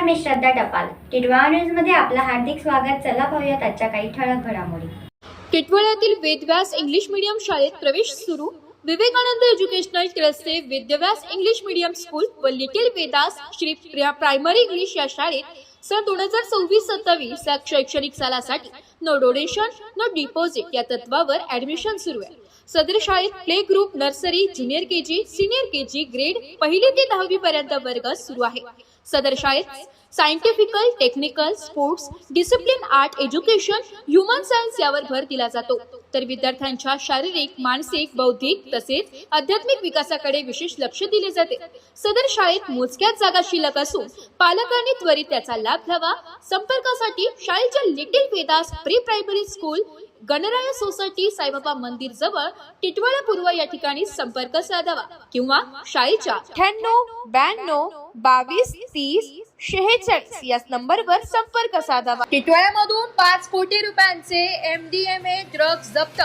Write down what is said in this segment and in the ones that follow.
मी श्रद्धा टपाल. टिटवाळा न्यूज मध्ये आपलं हार्दिक स्वागत. चला पाहूयात आजच्या काही ठळक घडामोडी. टिटवाळ्यातील वेदव्यास इंग्लिश मीडियम शाळेत प्रवेश सुरू. विवेकानंद एज्युकेशनल ट्रस्टचे वेदव्यास इंग्लिश मीडियम स्कूल व little Vedas Shri primary English या शाळेत सन 2026-27 या शैक्षणिक सालासाठी नो डोनेशन नो डिपॉझिट या तत्वावर ऍडमिशन सुरू आहे. सदर शाळेत play group, nursery, junior KG, senior KG grade 1ली ते 10वी पर्यंत वर्ग सुरू आहे. सदर शाळेत scientifical, technical, sports, discipline, art, education, human science यावर भर दिला जातो. तर विद्यार्थ्यांच्या शारीरिक, मानसिक, बौद्धिक तसेच आध्यात्मिक विकासाकडे विशेष लक्ष दिले जाते. सदर शाळेत मोजक्याच जागा शिल्लक असून पालकांनी त्वरित त्याचा लाभ घ्यावा. संपर्कासाठी शाळेच्या little Vedas pre primary school, Ganaraya society, Saibaba मंदिर जवळ, टिटवाळा पूर्व या ठिकाणी संपर्क साधावा किंवा शाळेच्या 98 92 22 30 46 या नंबरवर संपर्क साधावा. टिटवाळ्यामधून 5 कोटी रुपयांचे MDMA ड्रग्ज जप्त.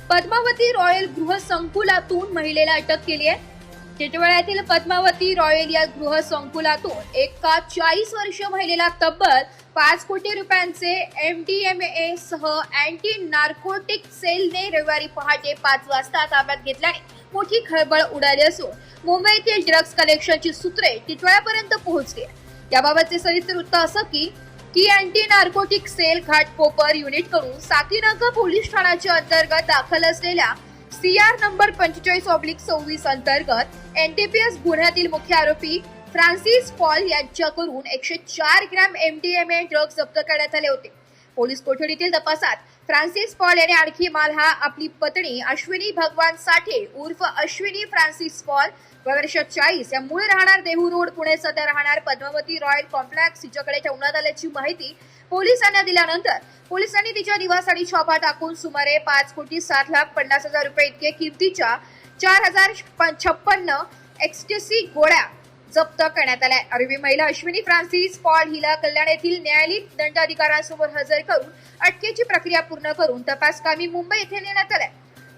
पद्मावती रॉयल गृह संकुलातून महिलेला अटक केली आहे. टिटवाळ्यातील पद्मावती रॉयल या गृह संकुलातून एका 40 वर्षीय महिलेला तब्बल 5 कोटी रुपयांचे MDMA सह अँटी नार्कोटिक सेलने रविवारी पहाटे 5 वाजता ताब्यात घेतल्याने मोठी खळबळ उडाली असून मुंबईतील ड्रग्ज कलेक्शनची सूत्रे टिटवाळ्यापर्यंत पोहोचली. याबाबतचे सविस्तर वृत्त असं की anti narcotic cell Ghatkopar unit कडून साकीनाका पोलीस ठाण्याच्या अंतर्गत दाखल असलेल्या CR नंबर 45/26 अंतर्गत NDPS गुन्ह्यातील मुख्य आरोपी फ्रान्सिस पॉल यांच्याकडून 104 ग्रॅम MDMA ड्रग्ज जप्त करण्यात आले होते. पोलीस कोठडीतील तपासात फ्रान्सिस पॉल याने आणखी माल हा आपली पत्नी अश्विनी भगवान साठे उर्फ अश्विनी फ्रान्सिस पॉल वर्ष 40 या मूळ राहणार देहू रोड पुणे, सध्या राहणार पद्मावती रॉयल कॉम्प्लेक्स हिच्याकडे ठेवण्यात आल्याची माहिती पोलिसांना दिल्यानंतर पोलिसांनी तिच्या निवासाने छापा टाकून सुमारे 5,07,50,000 रुपये इतके किमतीच्या 4,056 एक्स्टेसी गोळ्या जप्त करण्यात आल्या. आरोपी महिला अश्विनी फ्रान्सिस पॉल हिला कल्याण येथील न्यायालयीन दंडाधिकाऱ्यांसमोर हजर करून अटकेची प्रक्रिया पूर्ण करून तपासकामी मुंबई येथे नेण्यात आल्या.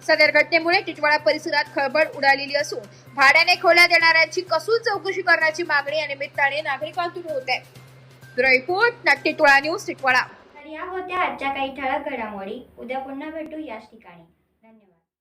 सदर घटनेमुळे टिटवाळा परिसरात खळबळ उडालेली असून भाड्याने खोल्या देणाऱ्यांची कसून चौकशी करण्याची मागणी या निमित्ताने नागरिकांतून होत आहे. Report Titwala news, Titwala. तर या होत्या आजच्या काही ठळक घडामोडी. उद्या पुन्हा भेटू याच ठिकाणी.